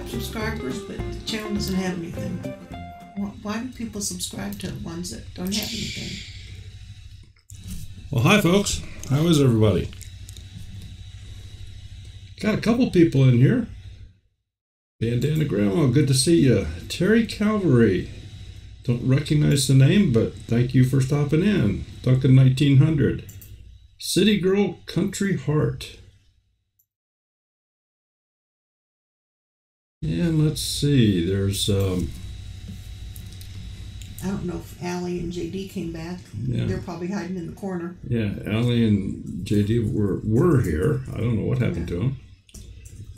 subscribers, but the channel doesn't have anything. Why do people subscribe to ones that don't have anything? Well, hi folks. How is everybody? Got a couple people in here. Bandana Grandma, good to see you. Terry Calvary. Don't recognize the name, but thank you for stopping in. Duncan 1900. City Girl Country Heart. And let's see, there's I don't know if Allie and JD came back. Yeah. They're probably hiding in the corner. Yeah, Allie and JD were here. I don't know what happened to them.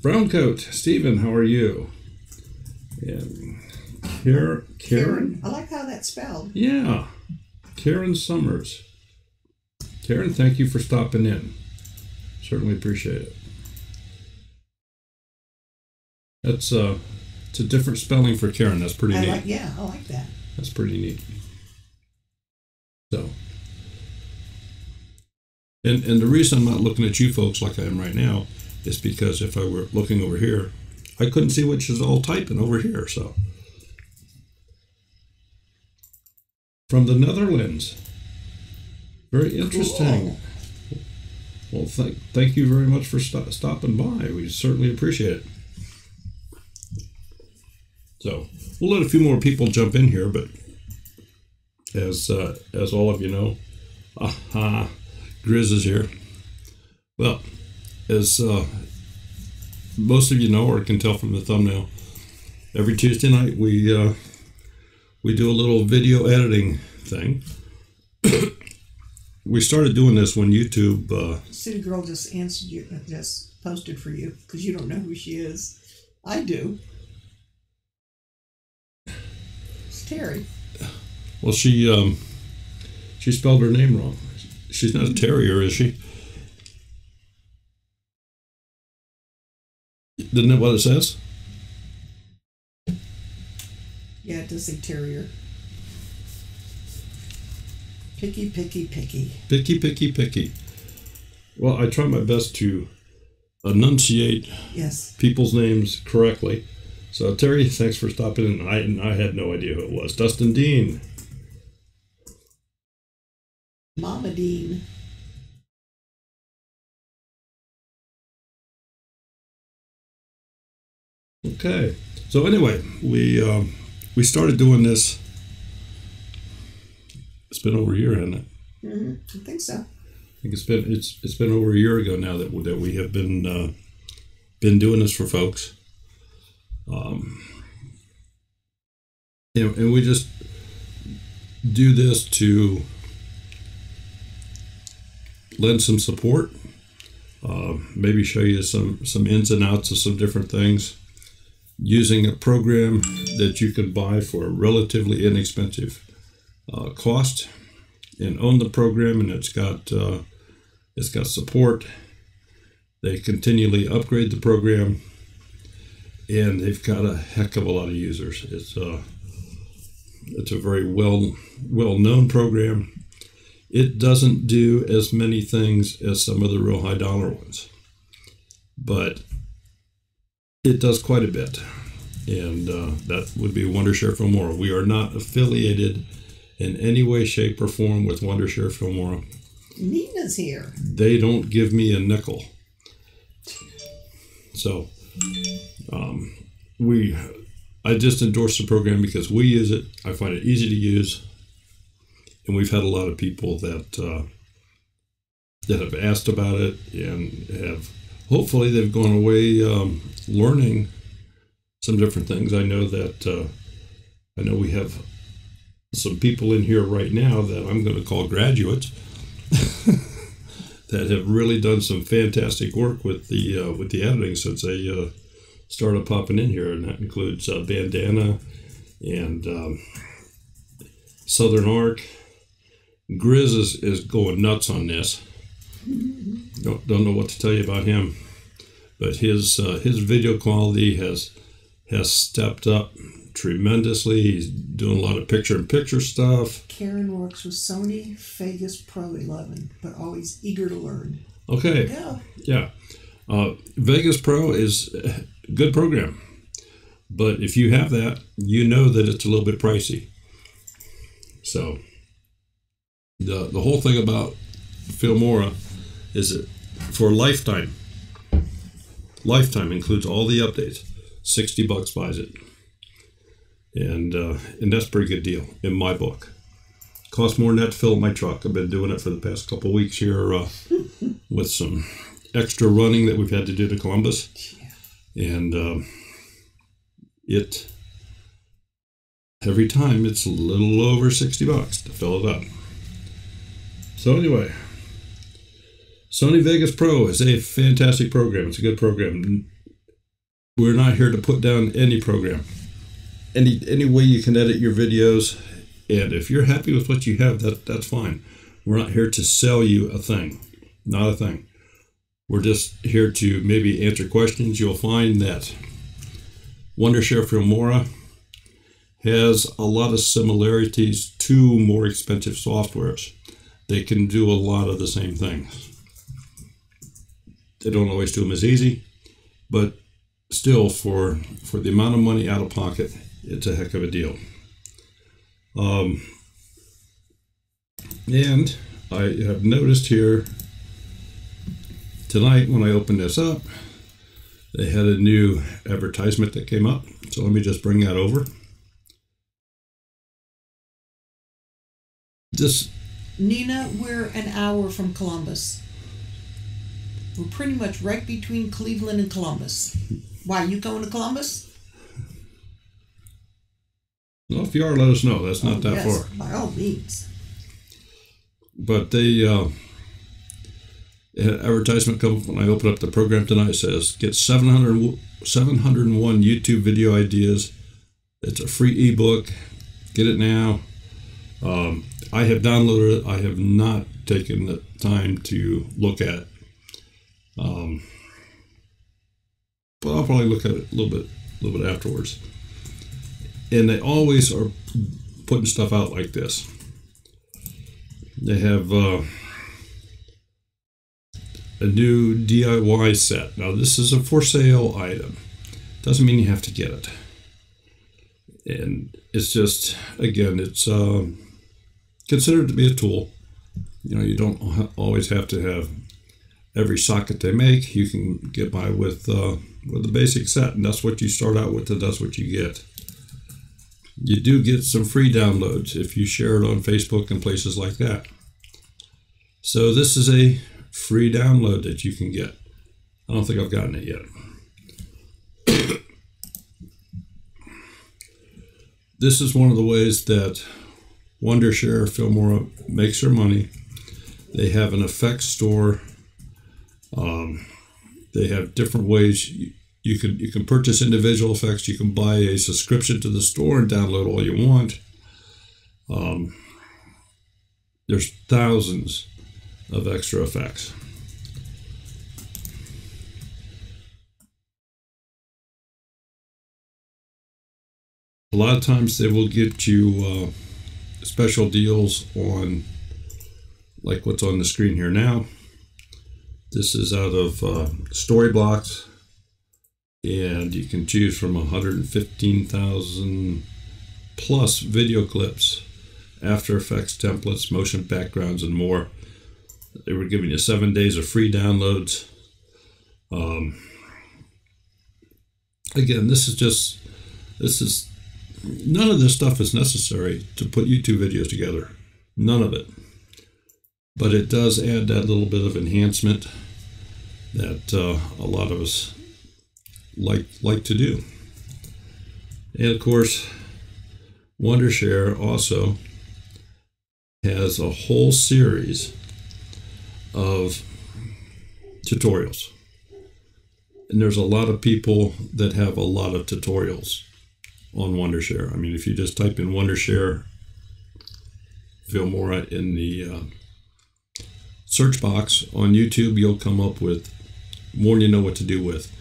Browncoat, Stephen, how are you? And Karen. I like how that's spelled. Yeah, Karen Summers. Karen, thank you for stopping in. Certainly appreciate it. It's a different spelling for Karen. That's pretty neat. I like that. That's pretty neat. So, and the reason I'm not looking at you folks like I am right now is because if I were looking over here, I couldn't see which is all typing over here. So, from the Netherlands, very interesting. Cool. Well, thank you very much for stopping by. We certainly appreciate it. So we'll let a few more people jump in here, but as all of you know, Grizz is here. Well, as most of you know or can tell from the thumbnail, every Tuesday night we do a little video editing thing. We started doing this when YouTube. City Girl just answered you, just posted for you because you don't know who she is. I do. Terry. Well, she spelled her name wrong. She's not a terrier, is she? Isn't that what it says? Yeah, it does say terrier. Picky, picky, picky. Picky, picky, picky. Well, I try my best to enunciate people's names correctly. So, Terry, thanks for stopping in. I had no idea who it was. Dustin Dean. Mama Dean. Okay. So, anyway, we started doing this. It's been over a year, hasn't it? Mm-hmm. I think so. I think it's been over a year ago now that we have been doing this for folks. And we just do this to lend some support, maybe show you some ins and outs of some different things, using a program that you can buy for a relatively inexpensive cost, and own the program, and it's got support. They continually upgrade the program. And they've got a heck of a lot of users. It's a very well-known program. It doesn't do as many things as some of the real high dollar ones, but it does quite a bit. And that would be Wondershare Filmora. We are not affiliated in any way, shape, or form with Wondershare Filmora. Nina's here. They don't give me a nickel. So. I just endorse the program because we use it. I find it easy to use, and we've had a lot of people that have asked about it and have hopefully they've gone away learning some different things. I know we have some people in here right now that I'm going to call graduates that have really done some fantastic work with the editing since they started popping in here, and that includes Bandana and Southern Arc. Grizz is going nuts on this. Don't know what to tell you about him, but his video quality has stepped up tremendously. He's doing a lot of picture-in-picture stuff. Karen works with Sony Vegas Pro 11, but always eager to learn. Okay. Yeah. Vegas Pro is a good program. But if you have that, you know that it's a little bit pricey. So the whole thing about Filmora is that for lifetime includes all the updates. $60 buys it, and that's a pretty good deal in my book. Costs more than that to fill up my truck. I've been doing it for the past couple of weeks here with some extra running that we've had to do to Columbus, and every time it's a little over $60 to fill it up. So anyway, Sony Vegas Pro is a fantastic program. It's a good program. We're not here to put down any program. Any way you can edit your videos, and if you're happy with what you have, that's fine. We're not here to sell you a thing. Not a thing. We're just here to maybe answer questions. You'll find that Wondershare Filmora has a lot of similarities to more expensive softwares. They can do a lot of the same things. They don't always do them as easy, but still, for the amount of money out of pocket, it's a heck of a deal. And I have noticed here tonight when I opened this up, they had a new advertisement that came up. So let me just bring that over. Nina, we're an hour from Columbus. We're pretty much right between Cleveland and Columbus. Why, you going to Columbus? Well, if you are, let us know. That's not that yes, far. By all means. But they had an advertisement come when I opened up the program tonight. It says, get 701 YouTube video ideas. It's a free ebook. Get it now. I have downloaded it. I have not taken the time to look at it. But I'll probably look at it a little bit afterwards. And they always are putting stuff out like this. They have a new DIY set. Now this is a for sale item. Doesn't mean you have to get it. And it's just, again, it's considered to be a tool. You know, you don't always have to have every socket they make. You can get by with the basic set, and that's what you start out with, and that's what you get. You do get some free downloads if you share it on Facebook and places like that. So this is a free download that you can get. I don't think I've gotten it yet. This is one of the ways that Wondershare Filmora makes their money. They have an effects store. They have different ways you can purchase individual effects. You can buy a subscription to the store and download all you want. There's thousands of extra effects. A lot of times they will get you special deals on, like what's on the screen here now. This is out of Storyblocks, and you can choose from 115,000 plus video clips, After Effects templates, motion backgrounds, and more. They were giving you 7 days of free downloads. Again, none of this stuff is necessary to put YouTube videos together. None of it. But it does add that little bit of enhancement that a lot of us like to do. And of course, Wondershare also has a whole series of tutorials. And there's a lot of people that have a lot of tutorials on Wondershare. I mean, if you just type in Wondershare Filmora in the search box on YouTube, you'll come up with more than you know what to do with.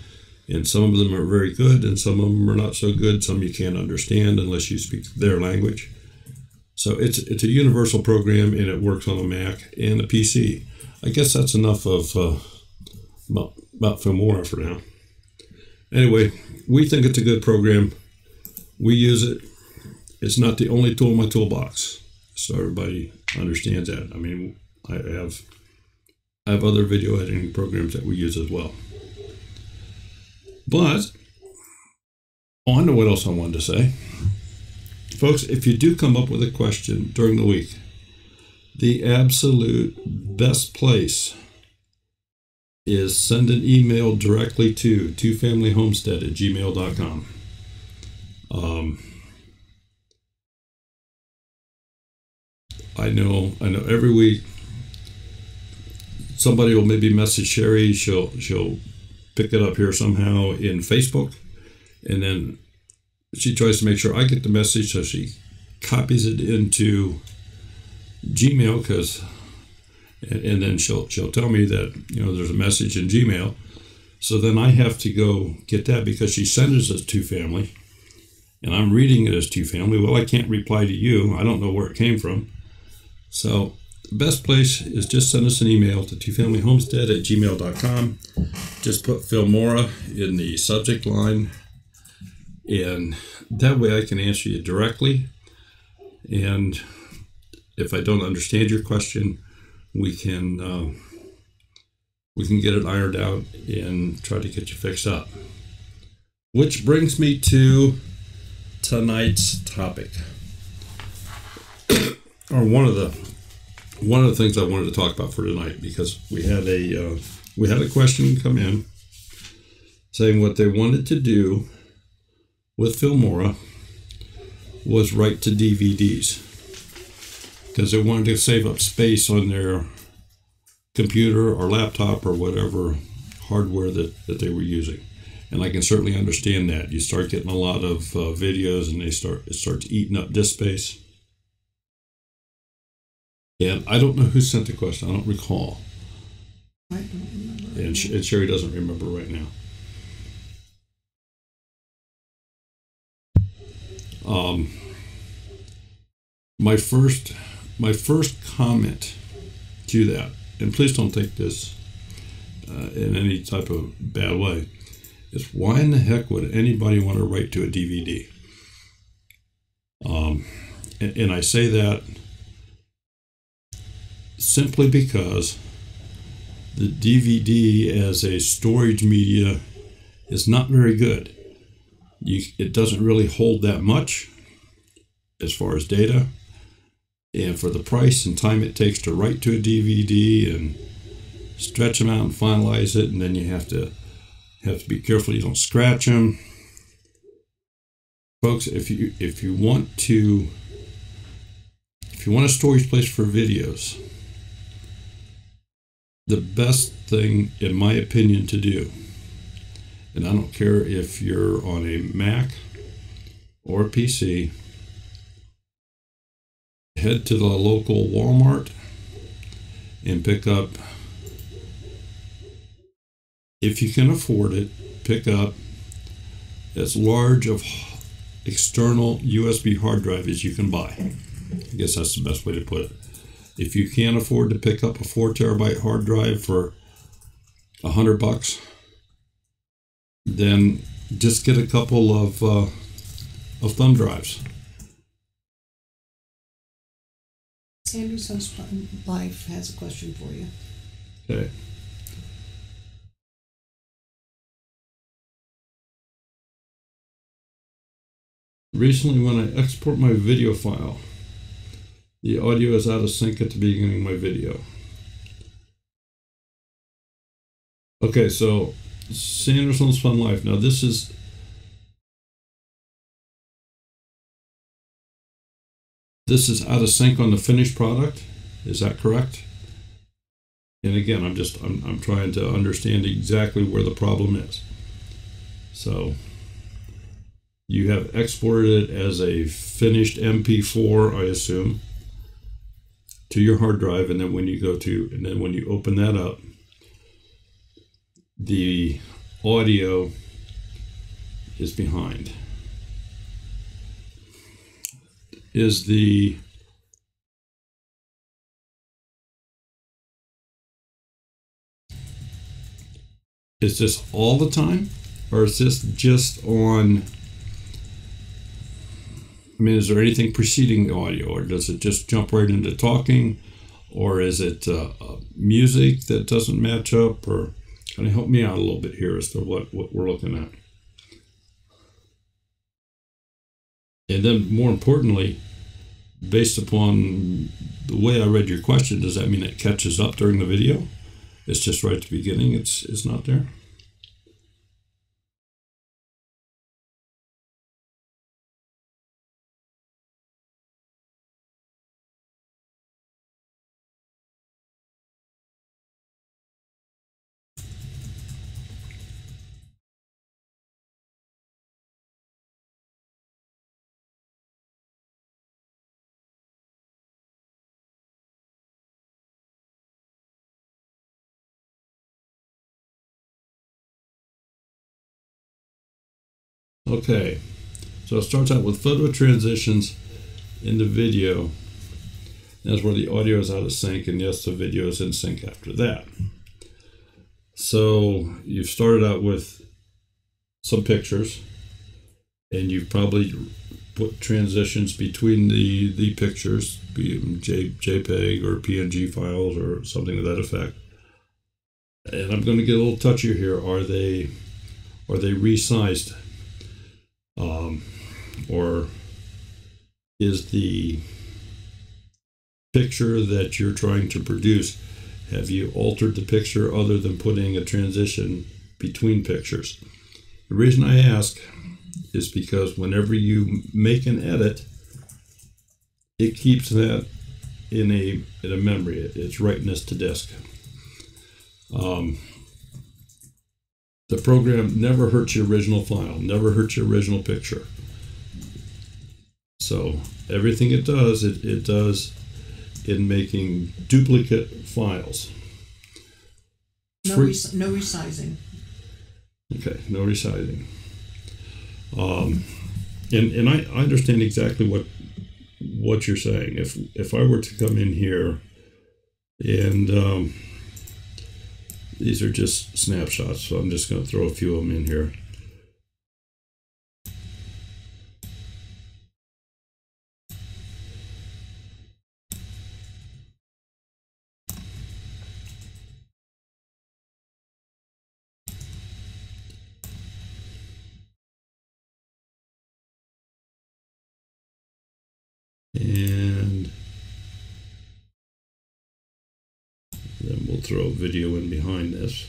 And some of them are very good, and some of them are not so good. Some you can't understand unless you speak their language. So it's a universal program, and it works on a Mac and a PC. I guess that's enough of about Filmora for now. Anyway, we think it's a good program. We use it. It's not the only tool in my toolbox, so everybody understands that. I mean, I have other video editing programs that we use as well. But, I know what else I wanted to say. Folks, if you do come up with a question during the week, the absolute best place is send an email directly to twofamilyhomestead@gmail.com. I know every week somebody will maybe message Sherry. She'll pick it up here somehow in Facebook, and then she tries to make sure I get the message, so she copies it into Gmail, and then she'll tell me that, you know, there's a message in Gmail. So then I have to go get that because she sent it as two family, and I'm reading it as two family. Well, I can't reply to you. I don't know where it came from. So the best place is just send us an email to twofamilyhomestead@gmail.com. Just put Filmora in the subject line, and that way I can answer you directly. And if I don't understand your question, we can get it ironed out and try to get you fixed up. Which brings me to tonight's topic, or one of the things I wanted to talk about for tonight, because we had a question come in saying what they wanted to do with Filmora was write to DVDs, because they wanted to save up space on their computer or laptop or whatever hardware that they were using. And I can certainly understand that. You start getting a lot of videos, and it starts eating up disk space. And I don't know who sent the question. I don't recall. I don't remember. And Sherry doesn't remember right now. My first comment to that, and please don't take this in any type of bad way, is why in the heck would anybody want to write to a DVD? And I say that simply because the DVD as a storage media is not very good. It doesn't really hold that much as far as data, and for the price and time it takes to write to a DVD and stretch them out and finalize it, and then you have to be careful you don't scratch them. Folks, if you want a storage place for videos, the best thing, in my opinion, to do, and I don't care if you're on a Mac or a PC, head to the local Walmart and pick up, if you can afford it, pick up as large of external USB hard drive as you can buy. I guess that's the best way to put it. If you can't afford to pick up a 4 terabyte hard drive for $100, then just get a couple of thumb drives. Sanderson's Life has a question for you. Okay. Recently, when I export my video file, the audio is out of sync at the beginning of my video. Okay, so Sanderson's Fun Life. Now this is out of sync on the finished product. Is that correct? And again, I'm trying to understand exactly where the problem is. So you have exported it as a finished MP4, I assume, to your hard drive, and then when you open that up, the audio is behind. Is this all the time, or is this just on I mean, is there anything preceding the audio, or does it just jump right into talking, or is it music that doesn't match up, or kind of help me out a little bit here as to what we're looking at? And then more importantly, based upon the way I read your question, does that mean it catches up during the video? It's just right at the beginning, it's not there? Okay, so it starts out with photo transitions in the video. That's where the audio is out of sync, and yes, the video is in sync after that. So you've started out with some pictures, and you've probably put transitions between the pictures, be it JPEG or PNG files or something to that effect. And I'm going to get a little touchier here. Are they resized? Or is the picture that you're trying to produce, have you altered the picture other than putting a transition between pictures? The reason I ask is because whenever you make an edit, it keeps that in a memory. It's writing this to disk. The program never hurts your original file, never hurts your original picture. So everything it does in making duplicate files. No resizing. Okay, no resizing. And I understand exactly what you're saying. If I were to come in here and these are just snapshots, so I'm just going to throw a few of them in here. And then we'll throw a video in behind this.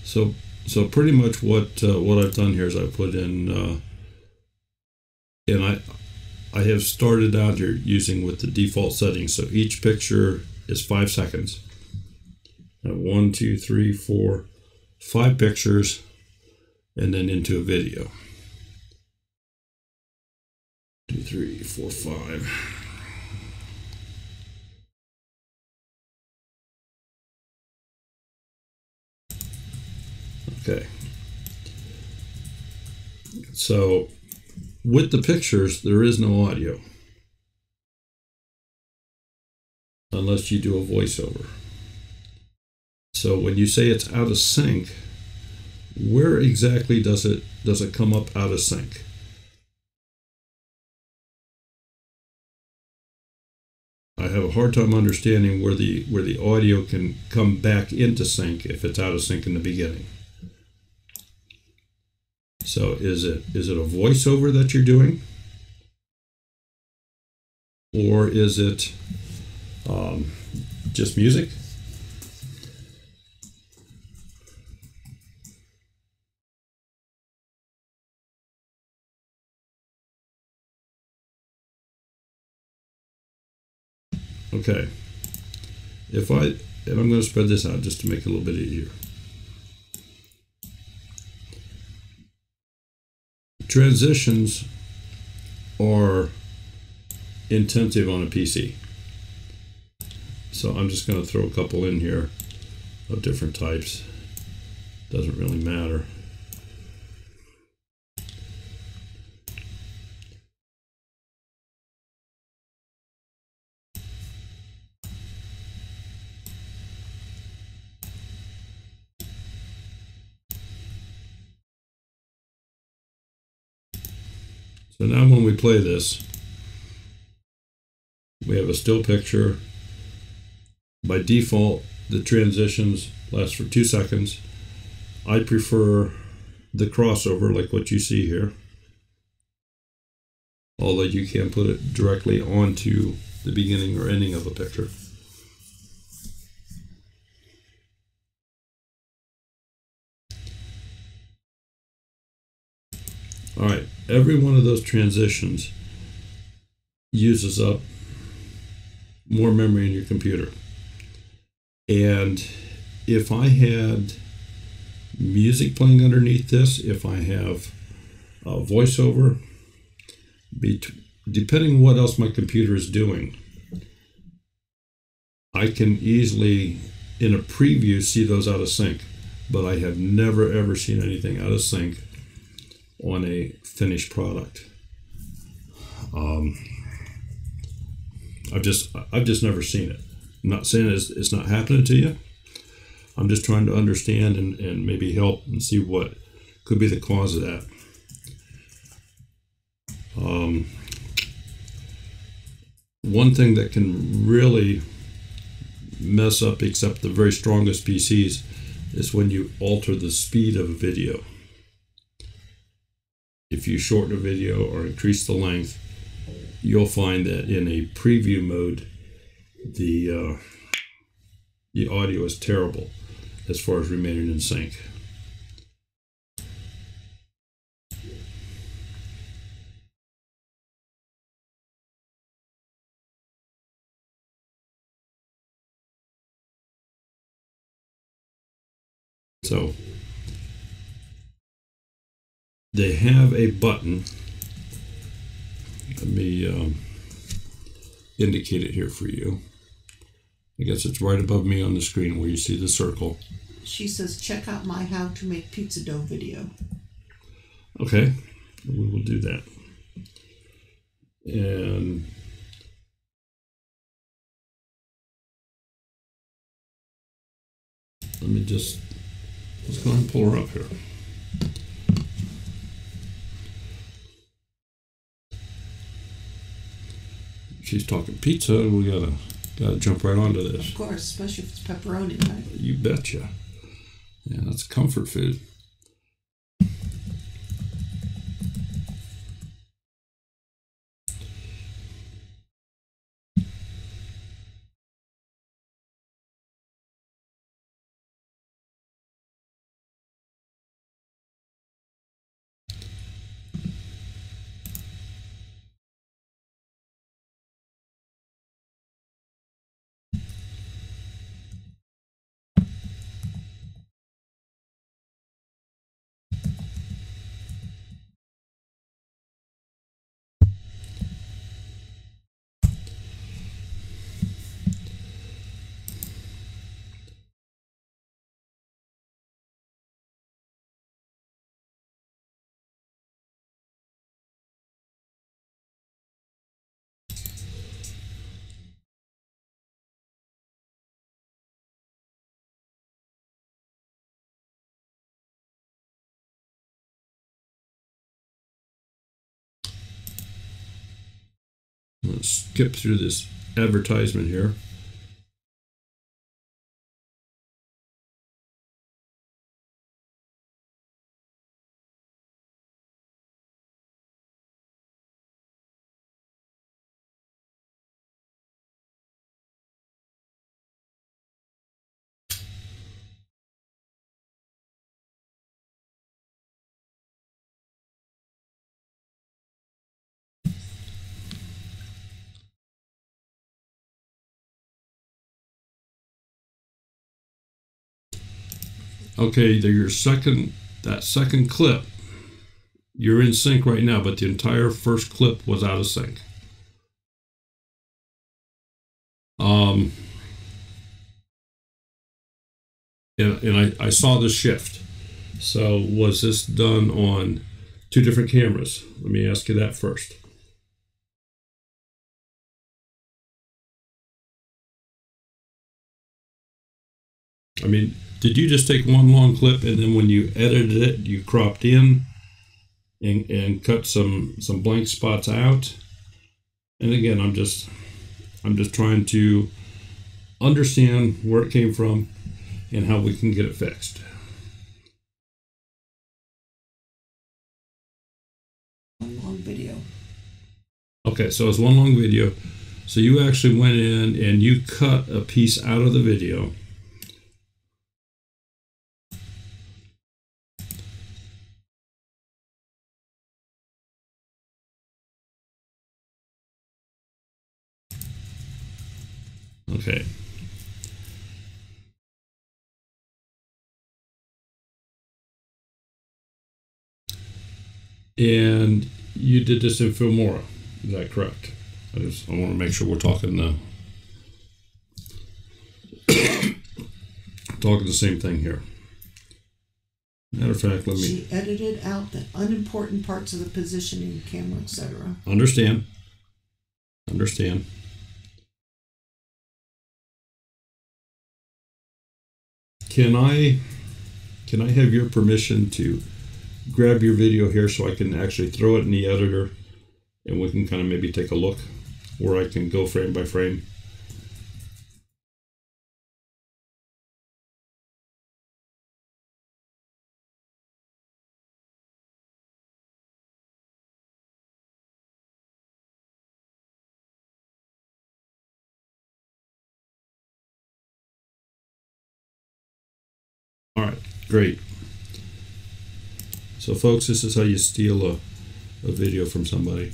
So pretty much what I've done here is I put in, and I have started out here using with the default settings. So each picture is 5 seconds. 1, 2, 3, 4, 5 pictures, and then into a video. 2, 3, 4, 5. Okay. So with the pictures, there is no audio unless you do a voiceover. So when you say it's out of sync, where exactly does it come up out of sync? I have a hard time understanding where the audio can come back into sync if it's out of sync in the beginning. So is it a voiceover that you're doing, or is it just music? Okay. And I'm going to spread this out just to make it a little bit easier. Transitions are intensive on a PC. So I'm just going to throw a couple in here of different types. Doesn't really matter. So now when we play this, we have a still picture. By default, the transitions last for 2 seconds. I prefer the crossover, like what you see here, although you can put it directly onto the beginning or ending of a picture. All right, every one of those transitions uses up more memory in your computer. And if I had music playing underneath this, if I have a voiceover, depending on what else my computer is doing, I can easily, in a preview, see those out of sync. But I have never ever seen anything out of sync on a finished product. I've just never seen it. I'm not saying it's not happening to you. I'm just trying to understand and maybe help and see what could be the cause of that. One thing that can really mess up, except the very strongest PCs, is when you alter the speed of a video. If you shorten a video or increase the length, you'll find that in a preview mode, the audio is terrible as far as remaining in sync. So they have a button. Let me indicate it here for you. I guess it's right above me on the screen where you see the circle. She says, check out my how to make pizza dough video. Okay, we will do that. And let's go ahead and pull her up here. She's talking pizza, we gotta jump right onto this. Of course, especially if it's pepperoni, right? You betcha. Yeah, that's comfort food. Let's skip through this advertisement here. Okay, that second clip, you're in sync right now, but the entire first clip was out of sync. And I saw the shift. So was this done on two different cameras? Let me ask you that first. I mean, did you just take one long clip and then when you edited it, you cropped in and cut some blank spots out. And again, I'm just trying to understand where it came from and how we can get it fixed. One long video. Okay, so it's one long video. So you actually went in and you cut a piece out of the video. Okay. And you did this in Filmora, is that correct? I want to make sure we're talking the same thing here. Matter of fact, She edited out the unimportant parts of the positioning, camera, etc. Understand. Can I have your permission to grab your video here so I can actually throw it in the editor and we can kind of maybe take a look where I can go frame by frame? All right, great. So folks, this is how you steal a video from somebody.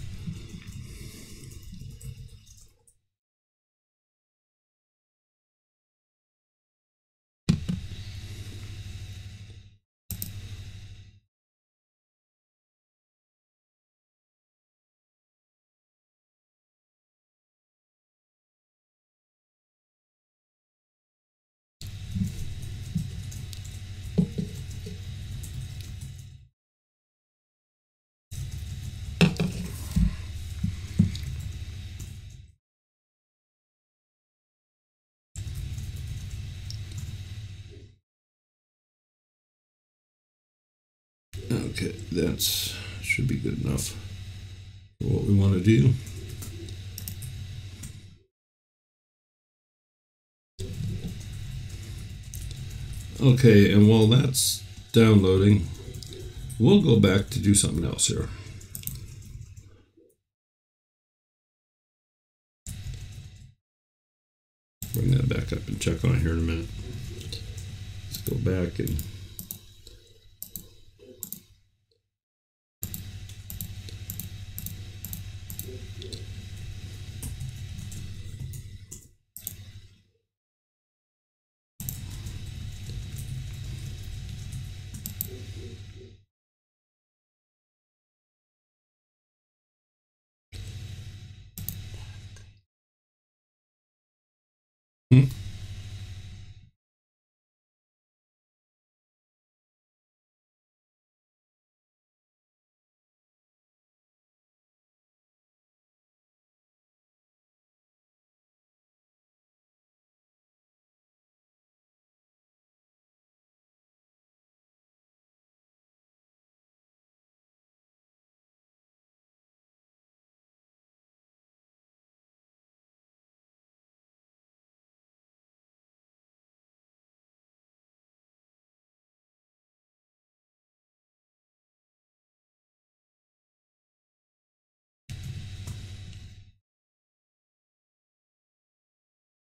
Okay, that should be good enough for what we want to do. Okay, and while that's downloading, we'll go back to do something else here. Bring that back up and check on it here in a minute. Let's go back and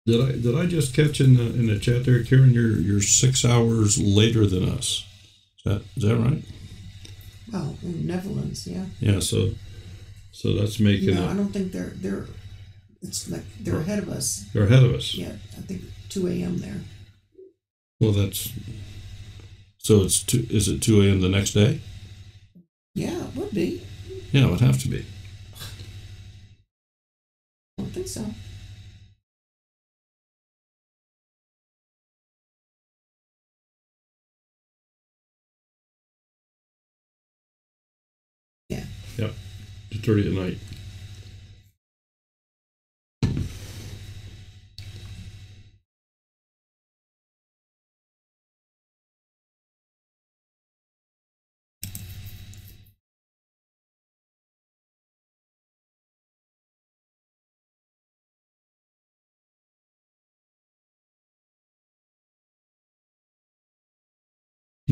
Did I just catch in the chat there, Karen? You're 6 hours later than us. Is that right? Well, in Netherlands, yeah. Yeah. So that's making. No, I don't think they're. It's like they're ahead of us. They're ahead of us. Yeah, I think 2 a.m. there. Well, that's. So it's two. Is it 2 a.m. the next day? Yeah, it would be. Yeah, it would have to be. I don't think so. Yeah. Yep. 2:30 at night.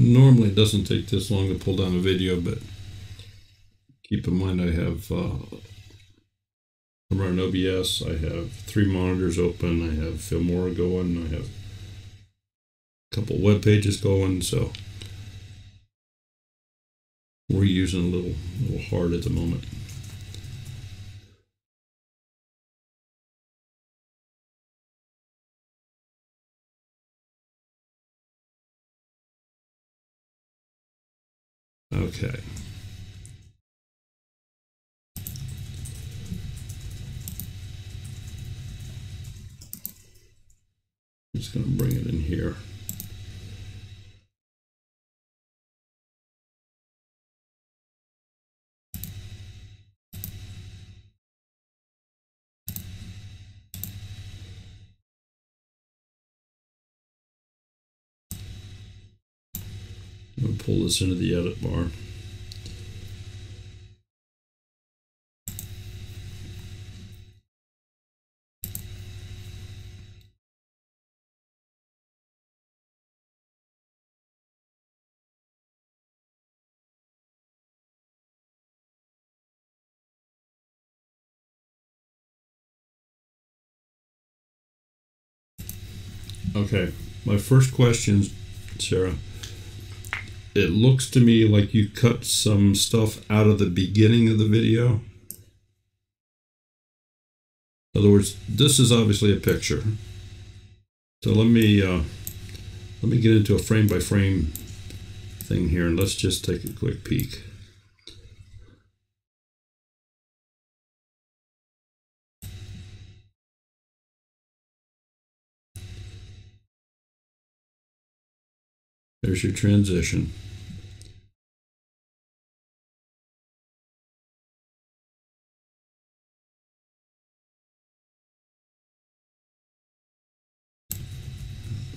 Normally it doesn't take this long to pull down a video, but keep in mind I have I'm running OBS, I have 3 monitors open, I have Filmora going, I have a couple web pages going, so we're using a little hard at the moment. Okay. I'm just going to bring it in here. I'm going to pull this into the edit bar. Okay, my first question, Sarah. It looks to me like you cut some stuff out of the beginning of the video. In other words, this is obviously a picture. So let me get into a frame by frame thing here, and let's just take a quick peek. There's your transition.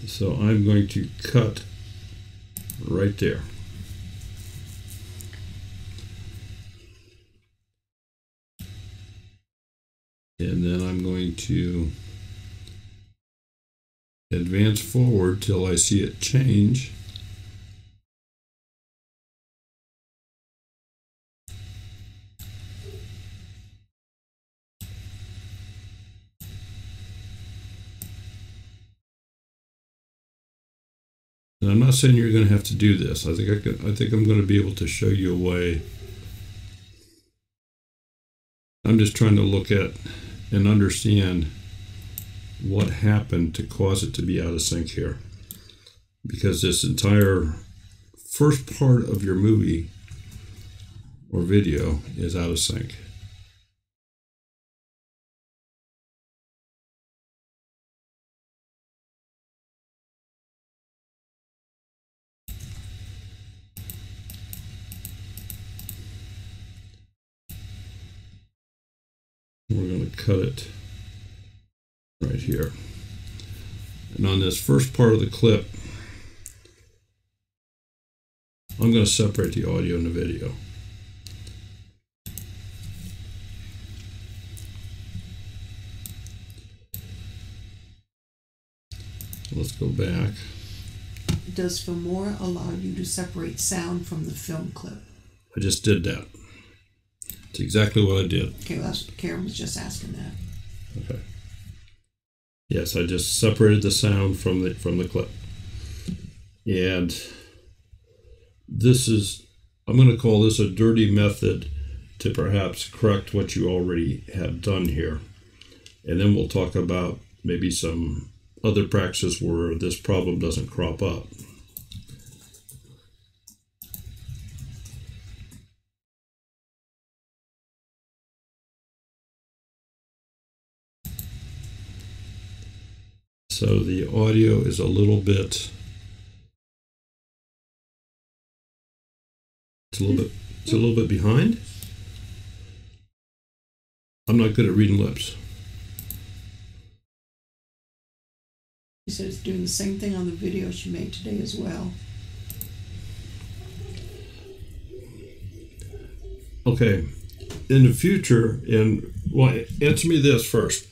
So I'm going to cut right there. And then I'm going to advance forward till I see it change. And I'm not saying you're going to have to do this. I think I'm going to be able to show you a way. I'm just trying to look at and understand what happened to cause it to be out of sync here. Because this entire first part of your movie or video is out of sync. We're going to cut it right here. And on this first part of the clip, I'm going to separate the audio and the video. Let's go back. Does Filmora allow you to separate sound from the film clip? I just did that. That's exactly what I did. Okay, well, Karen was just asking that. Okay. Yes, I just separated the sound from the clip. And this is, I'm going to call this a dirty method to perhaps correct what you already have done here. And then we'll talk about maybe some other practices where this problem doesn't crop up. So the audio is a little bit, it's a little bit behind. I'm not good at reading lips. She said it's doing the same thing on the video she made today as well. Okay, in the future, well, answer me this first.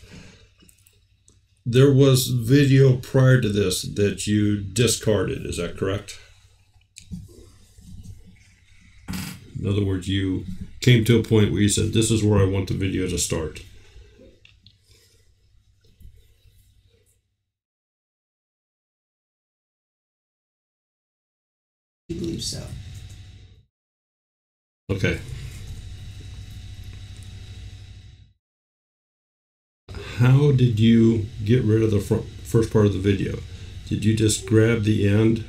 There was video prior to this that you discarded, is that correct? In other words, you came to a point where you said, this is where I want the video to start. I believe so. Okay. How did you get rid of the first part of the video? Did you just grab the end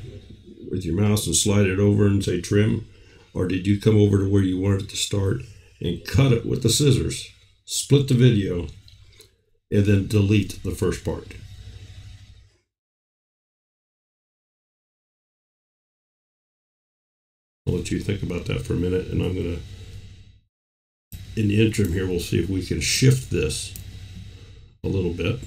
with your mouse and slide it over and say trim? Or did you come over to where you wanted it to start and cut it with the scissors, split the video, and then delete the first part? I'll let you think about that for a minute, and I'm going to, in the interim here, we'll see if we can shift this a little bit.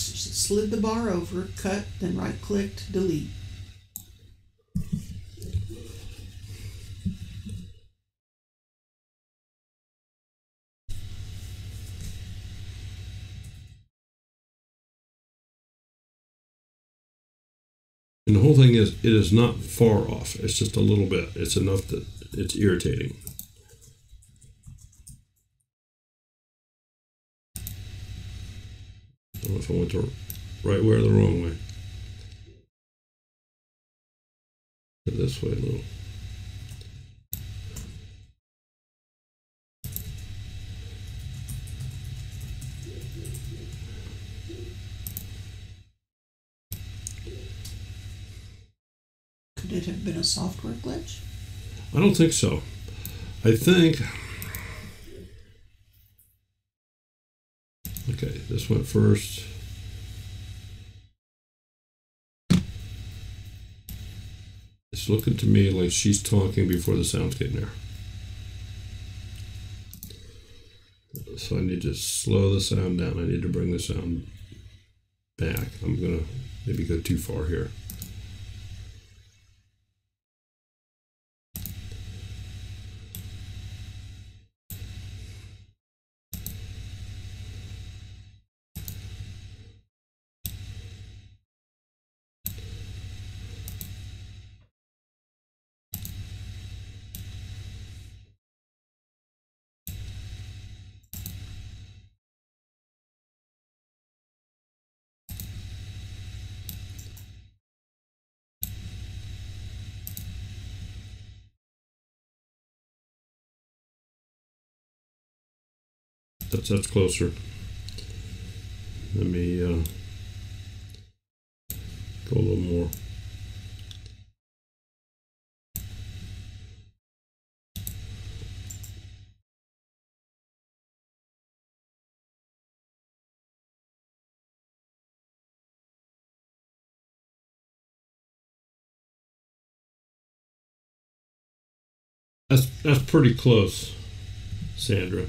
Slid the bar over, cut, then right-clicked, delete. And the whole thing is, it is not far off. It's just a little bit. It's enough that it's irritating. I don't know if I went the right way or the wrong way. Go this way a little. Could it have been a software glitch? I don't think so. I think, okay, this went first. It's looking to me like she's talking before the sound's getting there. So I need to slow the sound down. I need to bring the sound back. I'm gonna maybe go too far here. That's closer. Let me go a little more. That's pretty close, Sandra.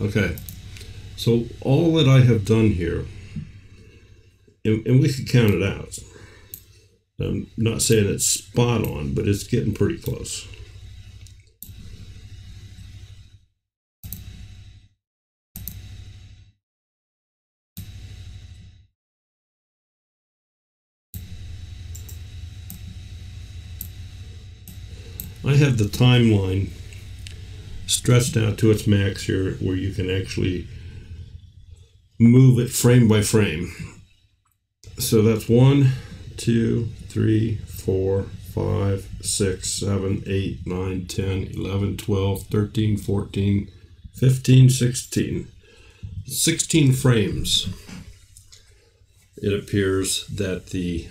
Okay, so all that I have done here, and we could count it out. I'm not saying it's spot on, but it's getting pretty close. I have the timeline stretched out to its max here, where you can actually move it frame by frame. So that's 1, 2, 3, 4, 5, 6, 7, 8, 9, 10, 11, 12, 13, 14, 15, 16. 16 frames. It appears that the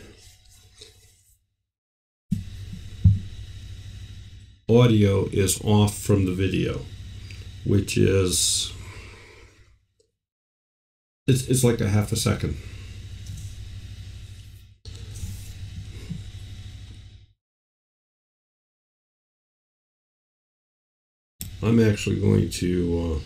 audio is off from the video, which is, it's like a half a second. I'm actually going to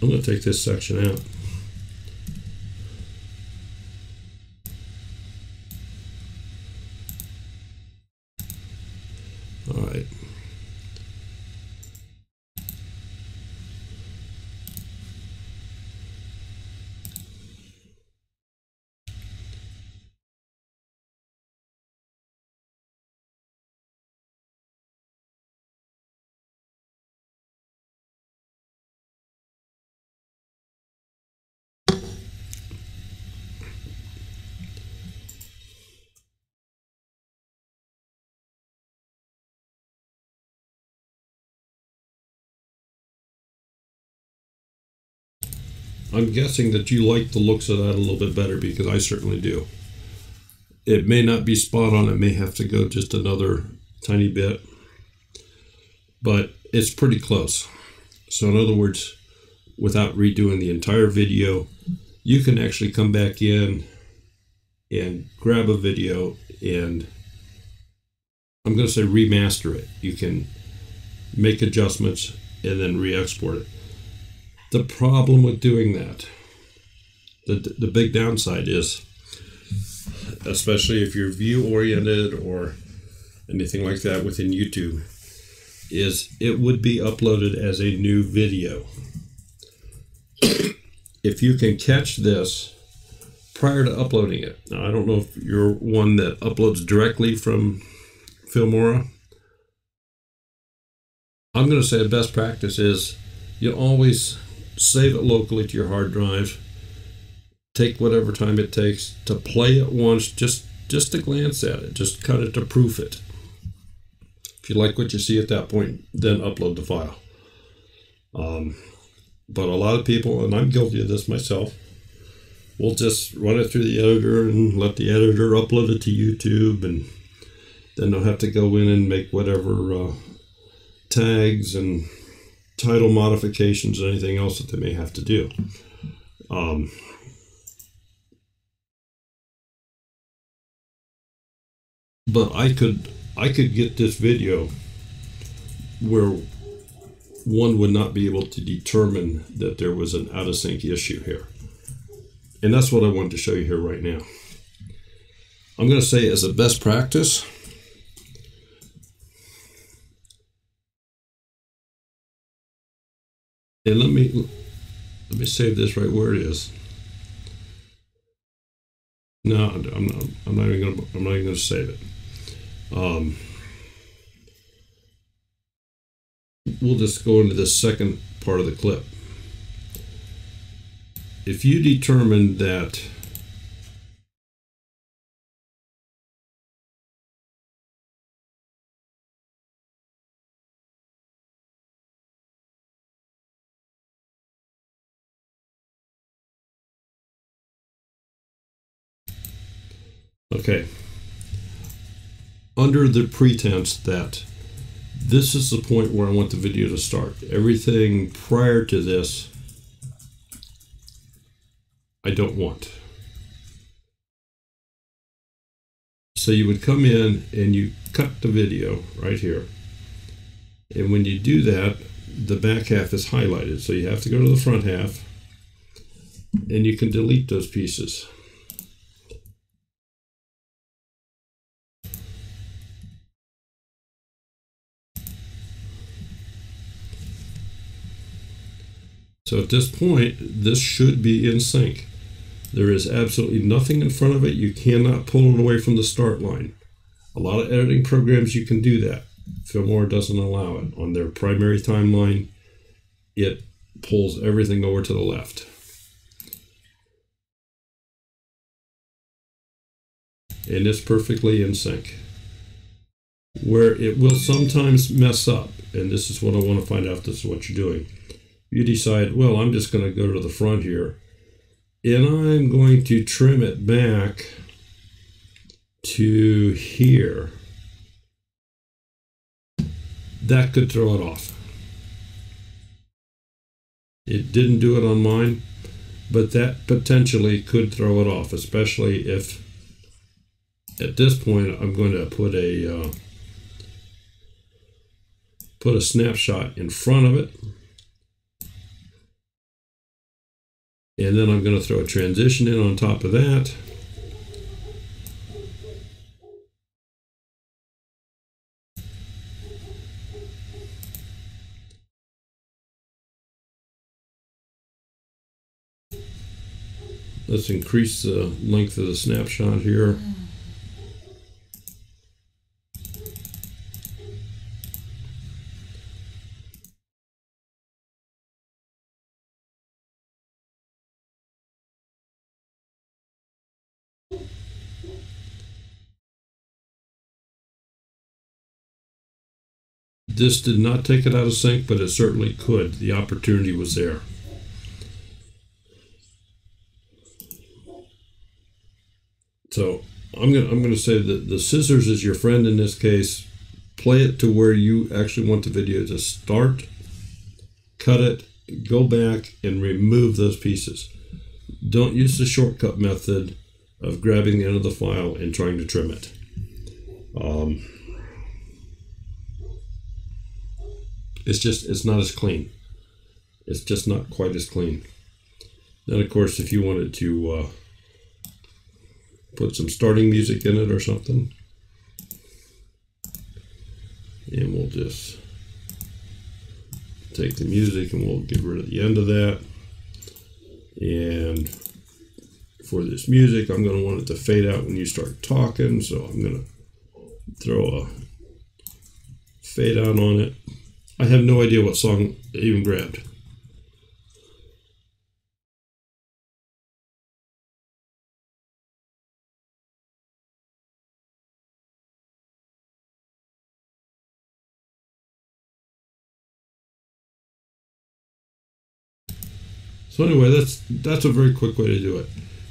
I'm going to take this section out. All right. I'm guessing that you like the looks of that a little bit better, because I certainly do. It may not be spot on. It may have to go just another tiny bit, but it's pretty close. So in other words, without redoing the entire video, you can actually come back in and grab a video and, I'm going to say, remaster it. You can make adjustments and then re-export it. The problem with doing that, the big downside is, especially if you're view oriented or anything like that within YouTube, is it would be uploaded as a new video. If you can catch this prior to uploading it. Now, I don't know if you're one that uploads directly from Filmora. I'm going to say the best practice is you always save it locally to your hard drive. Take whatever time it takes to play it once, just to glance at it, just kind of to proof it. If you like what you see at that point, then upload the file. But a lot of people, and I'm guilty of this myself, will just run it through the editor and let the editor upload it to YouTube, and then they'll have to go in and make whatever tags and title modifications and anything else that they may have to do. But I could get this video where one would not be able to determine that there was an out of sync issue here. And that's what I wanted to show you here right now. I'm going to say, as a best practice, and let me save this right where it is. No, I'm not even going to save it. We'll just go into the second part of the clip. If you determine that okay, under the pretense that this is the point where I want the video to start, everything prior to this I don't want. So you would come in and you cut the video right here, and when you do that, the back half is highlighted, so you have to go to the front half and you can delete those pieces. So at this point, this should be in sync. There is absolutely nothing in front of it. You cannot pull it away from the start line. A lot of editing programs, you can do that. Filmora doesn't allow it. On their primary timeline, it pulls everything over to the left. And it's perfectly in sync. Where it will sometimes mess up, and this is what I want to find out if this is what you're doing. You decide, well, I'm just going to go to the front here, and I'm going to trim it back to here. That could throw it off. It didn't do it on mine, but that potentially could throw it off, especially if at this point I'm going to put a snapshot in front of it. And then I'm going to throw a transition in on top of that. Let's increase the length of the snapshot here. This did not take it out of sync, but it certainly could. The opportunity was there. So I'm gonna say that the scissors is your friend in this case. Play it to where you actually want the video to start, cut it, go back, and remove those pieces. Don't use the shortcut method of grabbing the end of the file and trying to trim it. It's not as clean. It's just not quite as clean. Then, of course, if you wanted to put some starting music in it or something, and we'll just take the music and we'll get rid of the end of that. And for this music, I'm going to want it to fade out when you start talking, so I'm going to throw a fade out on it. I have no idea what song I even grabbed. So anyway, that's a very quick way to do it.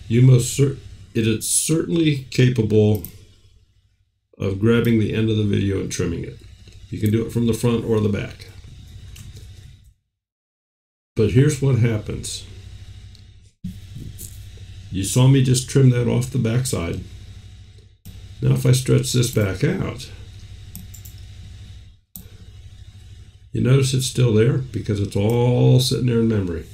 It is certainly capable of grabbing the end of the video and trimming it. You can do it from the front or the back. But here's what happens. You saw me just trim that off the back side. Now if I stretch this back out, you notice it's still there because it's all sitting there in memory.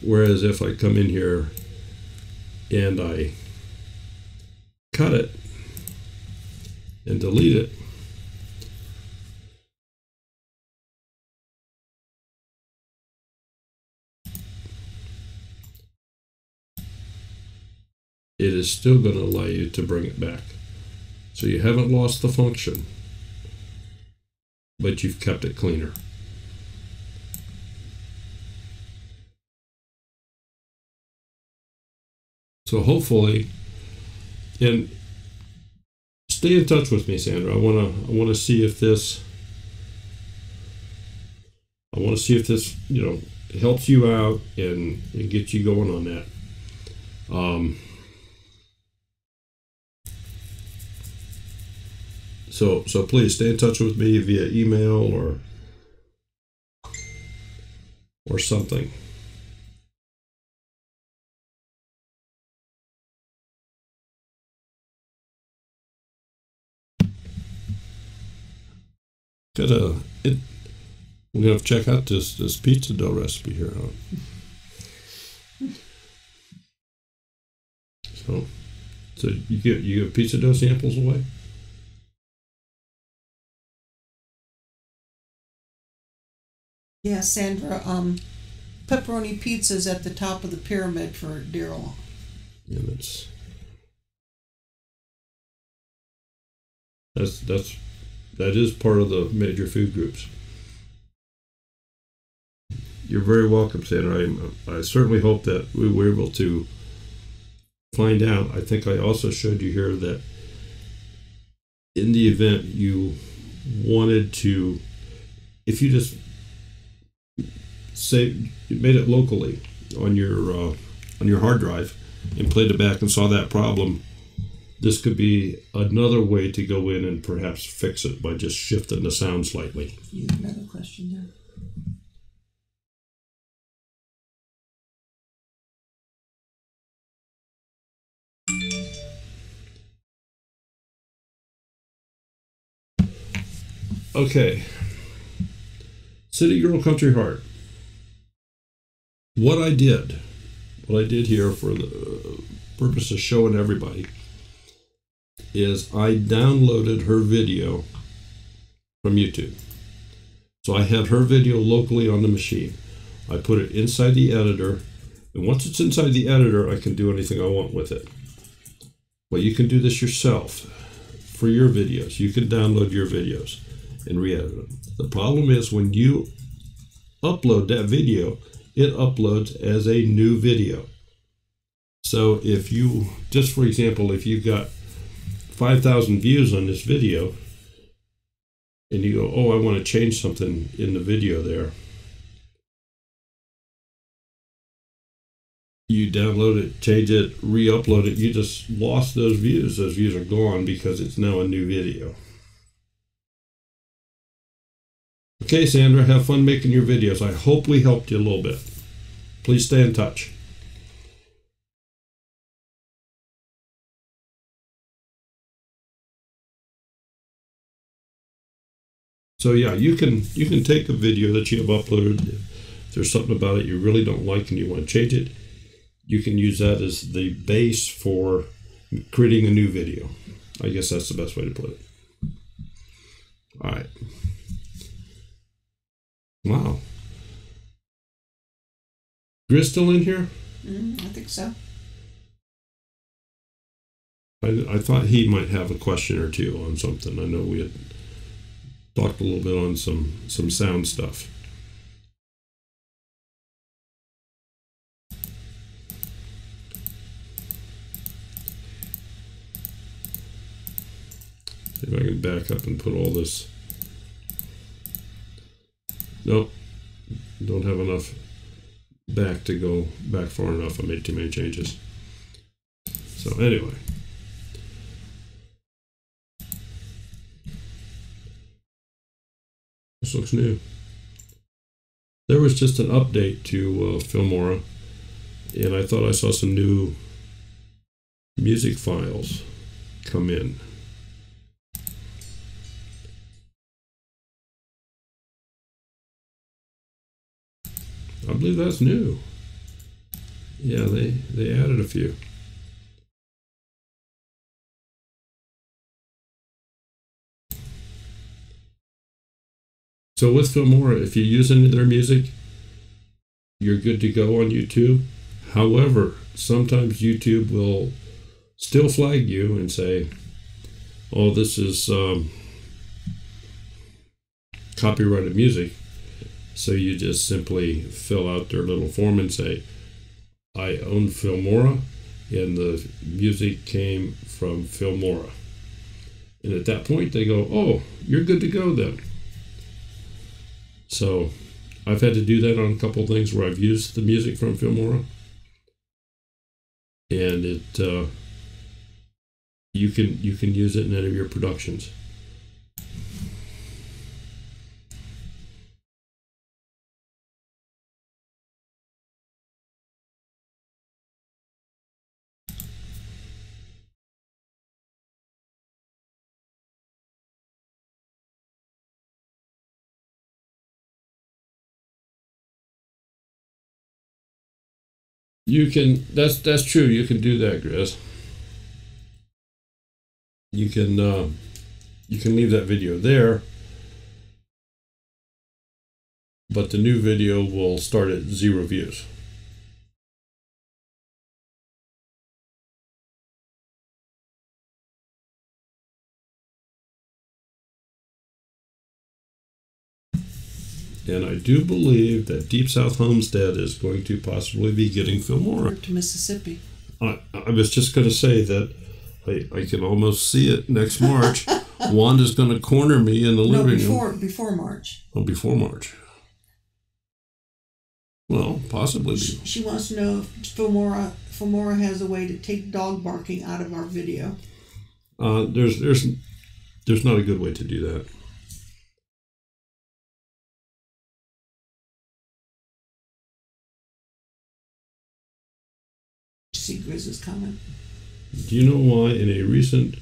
Whereas if I come in here and I cut it and delete it, it is still going to allow you to bring it back. So you haven't lost the function, but you've kept it cleaner. So hopefully, and stay in touch with me, Sandra. I want to see if this helps you out and gets you going on that. So please stay in touch with me via email or something. We're gonna have to check out this pizza dough recipe here. So you give pizza dough samples away? Yeah, Sandra. Pepperoni pizza's at the top of the pyramid for Daryl. Yeah, that is part of the major food groups. You're very welcome, Sandra. I certainly hope that we were able to find out. I think I also showed you here that in the event you wanted to, if you just made it locally on your hard drive and played it back and saw that problem, this could be another way to go in and perhaps fix it by just shifting the sound slightly. You have another question there? Okay. City Girl Country Heart. What I did here for the purpose of showing everybody is I downloaded her video from YouTube. So I had her video locally on the machine. I put it inside the editor, and once it's inside the editor, I can do anything I want with it. Well, you can do this yourself for your videos. You can download your videos and re-edit them. The problem is when you upload that video, it uploads as a new video. So if you, just for example, if you've got 5,000 views on this video, and you go, oh, I want to change something in the video there, you download it, change it, re-upload it, you just lost those views. Those views are gone because it's now a new video. Okay, Sandra, have fun making your videos. I hope we helped you a little bit. Please stay in touch. So yeah, you can take a video that you have uploaded. If there's something about it you really don't like and you want to change it, you can use that as the base for creating a new video. I guess that's the best way to put it. All right. Wow. Grizz still in here? I think so. I thought he might have a question or two on something. I know we had talked a little bit on some sound stuff. See if I can back up and put all this. Nope, don't have enough back to go back far enough. I made too many changes. So anyway. This looks new. There was just an update to Filmora, and I thought I saw some new music files come in. I believe that's new. Yeah, they added a few. So with Filmora, if you use any of their music, you're good to go on YouTube. However, sometimes YouTube will still flag you and say, oh, this is copyrighted music. So you just simply fill out their little form and say, I own Filmora, and the music came from Filmora. And at that point, they go, oh, you're good to go then. So I've had to do that on a couple of things where I've used the music from Filmora. And it you can use it in any of your productions. You can, that's true, you can do that, Grizz. You can leave that video there, but the new video will start at 0 views. And I do believe that Deep South Homestead is going to possibly be getting Filmora. To Mississippi. I was just going to say that I can almost see it next March. Wanda's going to corner me in the living room. Before March. Oh, before March. Well, possibly. She wants to know if Filmora has a way to take dog barking out of our video. There's not a good way to do that. See Grizz's comment. Do you know why in a recent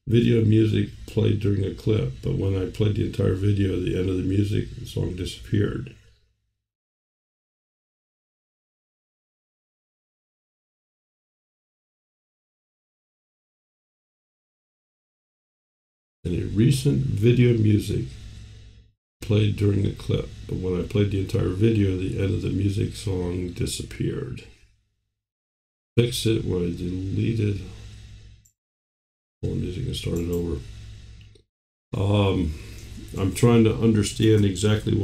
Video music played during a clip, but when I played the entire video, at the end of the music, the song disappeared. And a recent video music played during a clip, but when I played the entire video, the end of the music song disappeared. Fix it when I deleted all the music and started over. I'm trying to understand exactly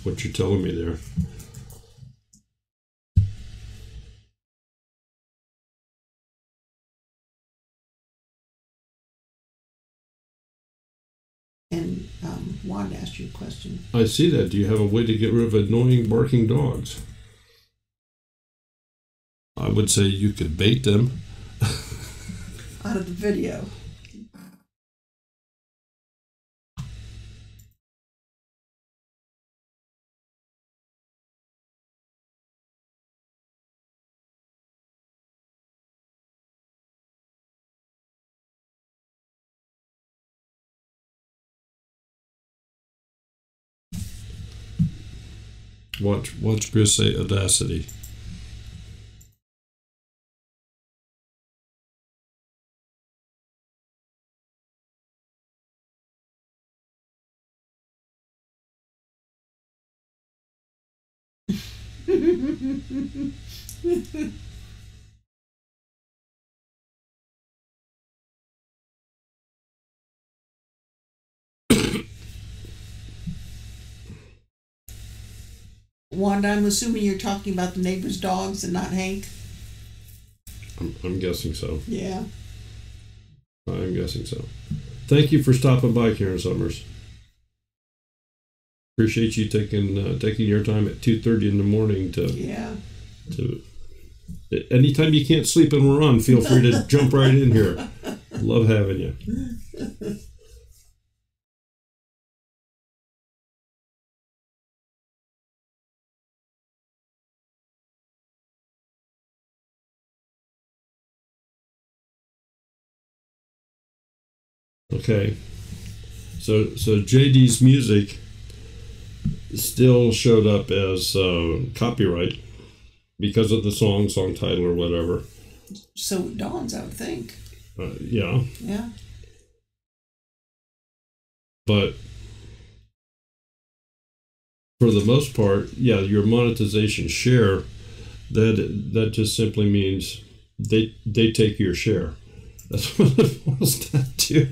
what you're telling me there. And Wanda asked you a question. I see that. Do you have a way to get rid of annoying barking dogs? I would say you could bait them. Out of the video. Watch Chris say Audacity. Wanda, I'm assuming you're talking about the neighbor's dogs and not Hank? I'm guessing so. Yeah. I'm guessing so. Thank you for stopping by, Karen Summers. Appreciate you taking your time at 2:30 in the morning to. Yeah. Anytime you can't sleep and we're on, feel free to jump right in here. Love having you. Okay, so JD's music still showed up as copyright because of the song title or whatever. So it dawns, I would think. Yeah. Yeah. But for the most part, yeah, your monetization share, that just simply means they take your share. That's what it boils down to.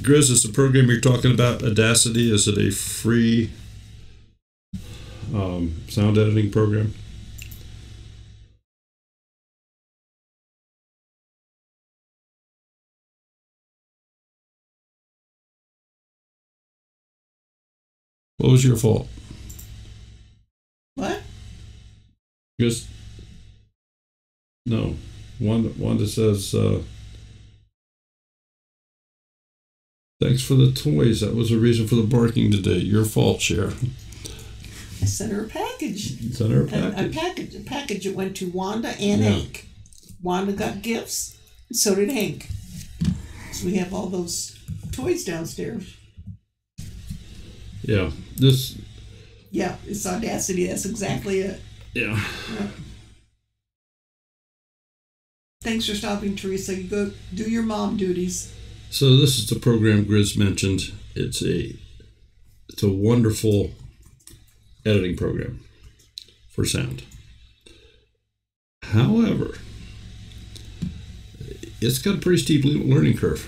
Grizz, is the program you're talking about Audacity? Is it a free sound editing program? What was your fault? What? Just no. Wanda says, thanks for the toys. That was the reason for the barking today. Your fault, Cher. I sent her a package. Sent her a package. A package that went to Wanda and Hank. Wanda got gifts, and so did Hank. So we have all those toys downstairs. Yeah. Yeah, it's Audacity. That's exactly it. Yeah. Thanks for stopping, Teresa. You go do your mom duties. So this is the program Grizz mentioned. It's a wonderful editing program for sound. However, it's got a pretty steep learning curve,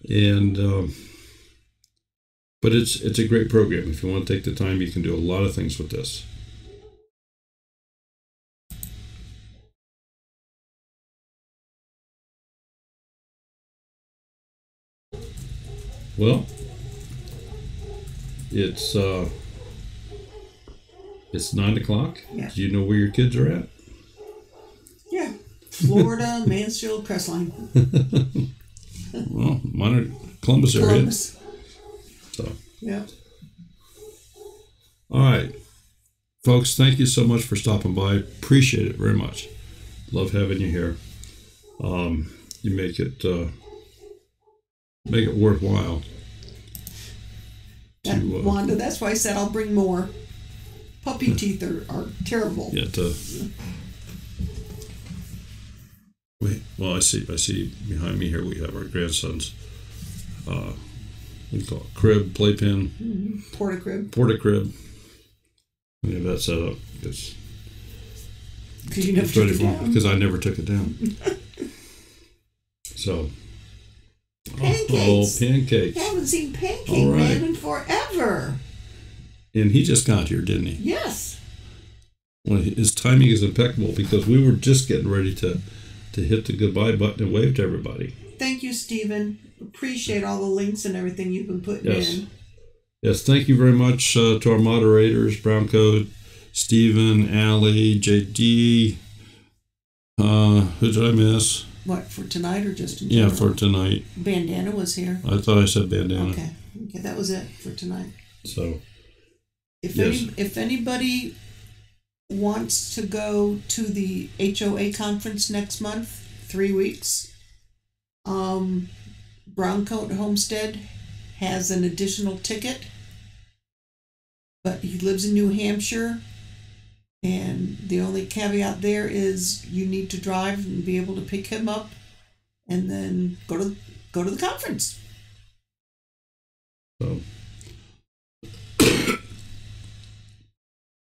and but it's a great program. If you want to take the time, you can do a lot of things with this. Well, it's 9 o'clock. Yeah. Do you know where your kids are at? Yeah. Florida, Mansfield, Crestline. Well, mine are Columbus area. So. Yeah. All right. folks, thank you so much for stopping by. Appreciate it very much. Love having you here. You make it worthwhile. Wanda, that's why I said I'll bring more. Puppy teeth are terrible. Yeah. Wait. Well, I see. Behind me here we have our grandson's. What do you call it? Crib, playpen. Mm-hmm. Porta-crib. We have that set up because you never took it down. Because I never took it down. So. Pancakes. Pancakes. I haven't seen Pancake Man in forever. And he just got here, didn't he? Yes. Well, his timing is impeccable because we were just getting ready to hit the goodbye button and wave to everybody. Thank you, Stephen. Appreciate all the links and everything you've been putting in. Yes, thank you very much to our moderators, Brown Coat, Stephen, Allie, JD. Who did I miss? What, for tonight or just in general? Yeah, for tonight. Bandana was here. I thought I said Bandana. Okay, that was it for tonight. So, if anybody wants to go to the HOA conference next month, 3 weeks, Browncoat Homestead has an additional ticket, but he lives in New Hampshire, and the only caveat there is you need to drive and be able to pick him up and then go to the conference. So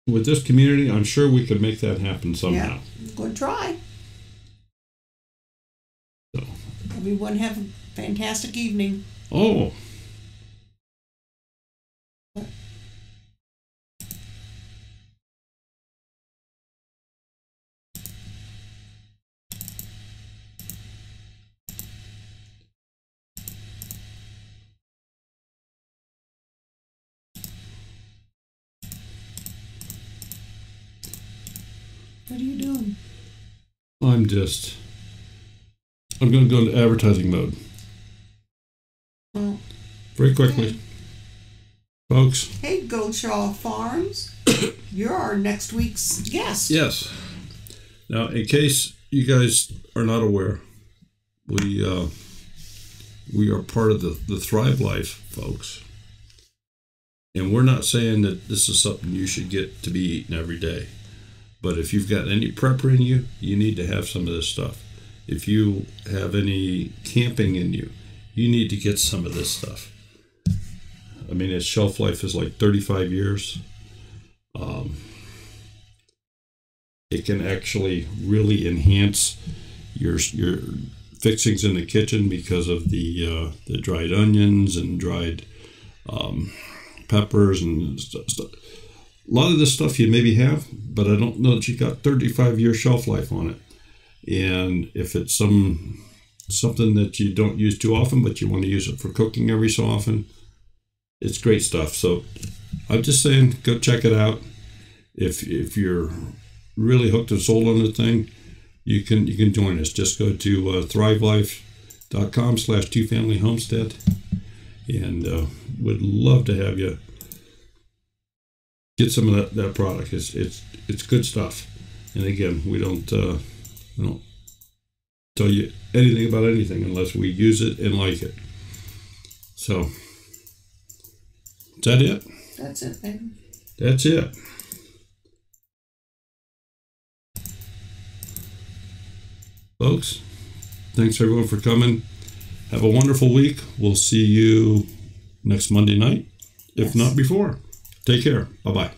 with this community, I'm sure we could make that happen somehow. Yeah, I'm going to try. So everyone have a fantastic evening. Oh. What are you doing? I'm going to go into advertising mode. Well, very quickly. Okay. Folks. Hey, Goldshaw Farms. You're our next week's guest. Yes. Now, in case you guys are not aware, we are part of the Thrive Life, folks. And we're not saying that this is something you should get to be eaten every day. But if you've got any prepper in you, you need to have some of this stuff. If you have any camping in you, you need to get some of this stuff. I mean, its shelf life is like 35 years. It can actually really enhance your fixings in the kitchen because of the dried onions and dried peppers and stuff. A lot of this stuff you maybe have, but I don't know that you got 35-year shelf life on it. And if it's something that you don't use too often, but you want to use it for cooking every so often, it's great stuff. So I'm just saying, go check it out. If you're really hooked and sold on the thing, you can join us. Just go to thrivelife.com/2familyhomestead, and would love to have you get some of that product. It's good stuff. And again, we don't tell you anything about anything unless we use it and like it. So, is that it? That's it, baby. That's it. Folks, thanks everyone for coming. Have a wonderful week. We'll see you next Monday night, if not before. Take care. Bye-bye.